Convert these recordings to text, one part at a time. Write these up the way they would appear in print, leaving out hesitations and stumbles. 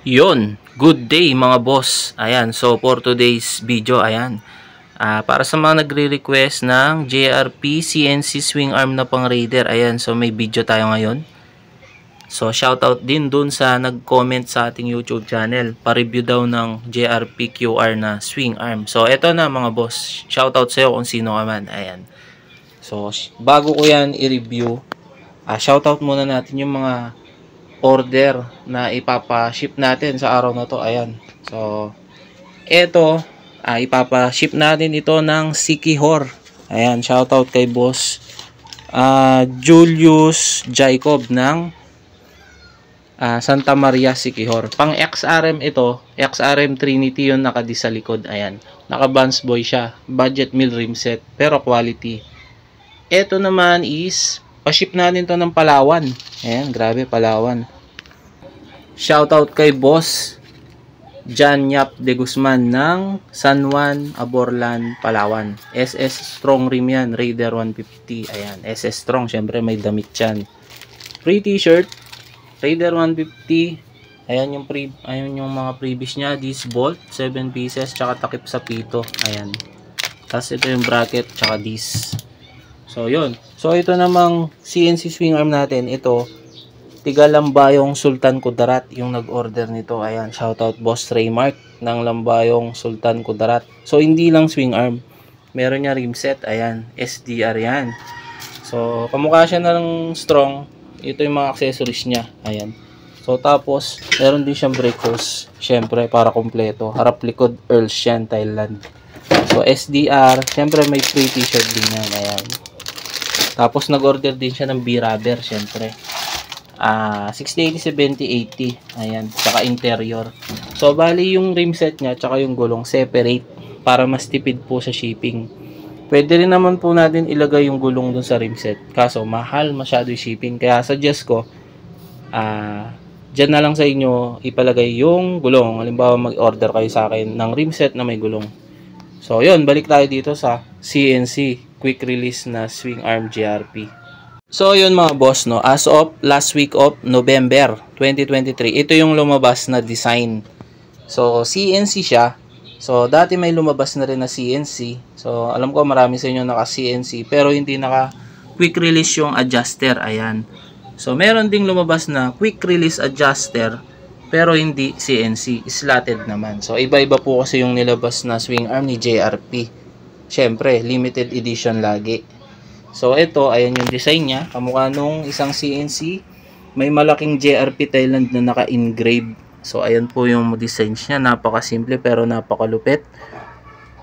Yon, good day mga boss. Ayan, so for today's video, ayan. Para sa mga nagre-request ng JRP CNC swing arm na pang Raider, ayan, so may video tayo ngayon. So shoutout din dun sa nag-comment sa ating YouTube channel. Pa-review daw ng JRP QR na swing arm. So eto na mga boss, shoutout sa'yo kung sino ka man. Ayan. So bago ko yan i-review, shoutout muna natin yung mga order na ipapa-ship natin sa araw na to. Ayan. So, eto, ipapa-ship natin ito ng Sikihor. Ayan, shoutout kay boss Julius Jacob ng Santa Maria, Sikihor. Pang XRM ito, XRM Trinity yung nakadi sa likod. Ayan, naka Vans Boy siya. Budget mill rim set, pero quality. Eto naman is pa-ship natin to ng Palawan. Ayan, grabe, Palawan. Shoutout kay boss Jan Yap de Guzman ng San Juan, Aborlan, Palawan. SS Strong rim yan, Raider 150. Ayan, SS Strong, syempre may damit yan. Free t-shirt, Raider 150. Ayan yung mga previous niya. This bolt, 7 pieces, tsaka takip sa pito. Ayan. Tapos ito yung bracket, tsaka this. So, yun. So, ito namang CNC swing arm natin. Ito, tiga Lambayong Sultan Kudarat yung nag-order nito. Ayan, shoutout boss Raymark ng Lambayong Sultan Kudarat. So, hindi lang swing arm. Meron niya rim set. Ayan, SDR yan. So, kamukha siya ng strong. Ito yung mga accessories niya. Ayan. So, tapos, meron din siyang brake hose. Siyempre, para kompleto. Harap likod, Earls yan, Thailand. So, SDR. Siyempre, may free t-shirt din yan. Ayan. Tapos nag-order din siya ng B-rubber, syempre. 6080, 7080. Ayan, saka interior. So bali yung rim set niya tsaka yung gulong separate para mas tipid po sa shipping. Pwede rin naman po natin ilagay yung gulong dun sa rim set. Kaso mahal masyado yung shipping. Kaya suggest ko dyan na lang sa inyo ipalagay yung gulong. Halimbawa mag-order kayo sa akin ng rim set na may gulong. So yun, balik tayo dito sa CNC quick release na swing arm JRP. So yun mga boss, no, as of last week of November 2023, ito yung lumabas na design. So CNC siya. So dati may lumabas na rin na CNC. So alam ko marami sa inyo naka CNC pero hindi naka quick release yung adjuster. Ayan. So meron ding lumabas na quick release adjuster pero hindi CNC, slotted naman. So iba-iba po kasi yung nilabas na swing arm ni JRP. Syempre, limited edition lagi. So, ito, ayan yung design niya. Kamukha nung isang CNC. May malaking JRP Thailand na naka-engrave. So, ayan po yung design niya. Napaka-simple pero napaka-lupit.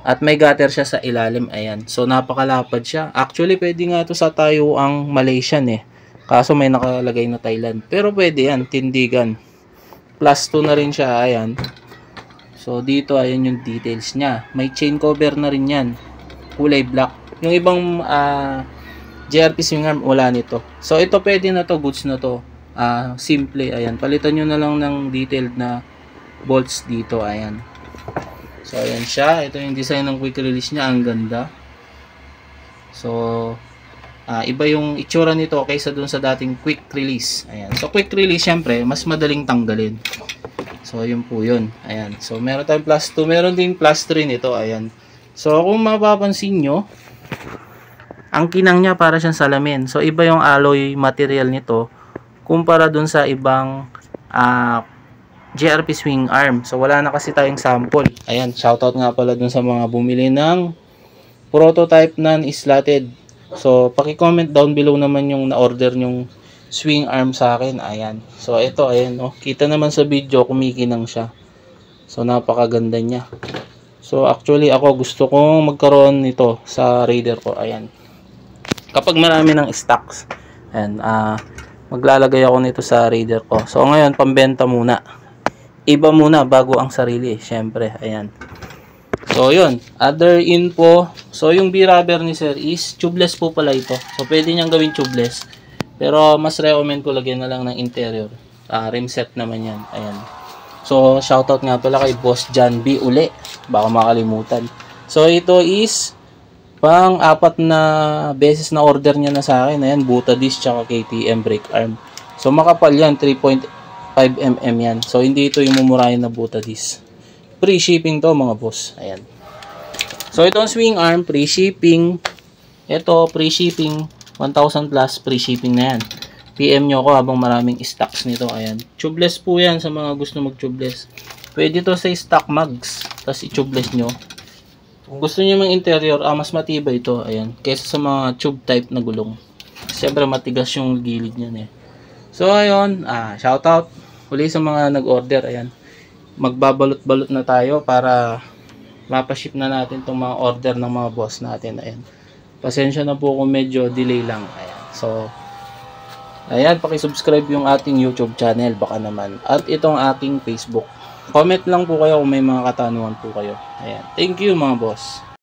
At may gutter siya sa ilalim. Ayan. So, napakalapad siya. Actually, pwede nga ito sa tayo ang Malaysian eh. Kaso may nakalagay na Thailand. Pero pwede yan. Tindigan. Plus 2 na rin siya. Ayan. So, dito, ayan yung details niya. May chain cover na rin yan. Kulay black. Yung ibang JRP swing arm wala nito. So ito pwede na to, goods na to. Simple, ayan. Palitan nyo na lang ng detailed na bolts dito, ayan. So ayan siya. Ito yung design ng quick release niya, ang ganda. So iba yung itsura nito kaysa dun sa dating quick release. Ayan. So quick release syempre, mas madaling tanggalin. So yun po yun. Ayan. So meron tayong plus 2, meron din plus 3 nito, ayan. So, kung mapapansin nyo, ang kinang niya para siyang salamin. So, iba yung alloy material nito kumpara dun sa ibang JRP swing arm. So, wala na kasi tayong sample. Ayan, shoutout nga pala dun sa mga bumili ng prototype non-slotted. So, paki-comment down below naman yung na-order yung swing arm sa akin. Ayan. So, ito, ayan. Oh, kita naman sa video, kumikinang siya. So, napakaganda niya. So actually ako gusto kong magkaroon nito sa Raider ko. Ayan. Kapag marami ng stocks, ayan, maglalagay ako nito sa Raider ko. So ngayon pambenta muna. Iba muna bago ang sarili, syempre. Ayan. So yun, other info. So yung B-rubber ni sir is tubeless po pala ito. So pwede niyang gawin tubeless. Pero mas recommend ko lagyan na lang ng interior. Rim set naman yan. Ayan. So, shoutout nga pala kay Boss John B. uli. Baka makalimutan. So, ito is pang-4 na beses na order niya na sa akin. Ayan, Buta disc tsaka KTM brake arm. So, makapal yan. 5mm yan. So, hindi ito yung mumurahin na buta disc. Free shipping to mga boss. Ayan. So, itong swing arm, free shipping. Ito, free shipping. 1,000 plus, free shipping na yan. PM nyo ako habang maraming stocks nito. Ayan. Tubeless po yan sa mga gusto mag-tubeless. Pwede to sa stock mags. Tapos i-tubeless nyo. Kung gusto nyo mang interior, mas matibay ito. Ayan. Kesa sa mga tube type na gulong. Siyempre, matigas yung gilid niyan eh. So, ayun. Shoutout. Uli sa mga nag-order. Ayan. Magbabalot-balot na tayo para mapaship na natin itong mga order ng mga boss natin. Ayan. Pasensya na po kung medyo delay lang. Ayan. So, ayan. Pakisubscribe yung ating YouTube channel. Baka naman. At itong aking Facebook. Comment lang po kayo kung may mga katanungan po kayo. Ayan. Thank you mga boss.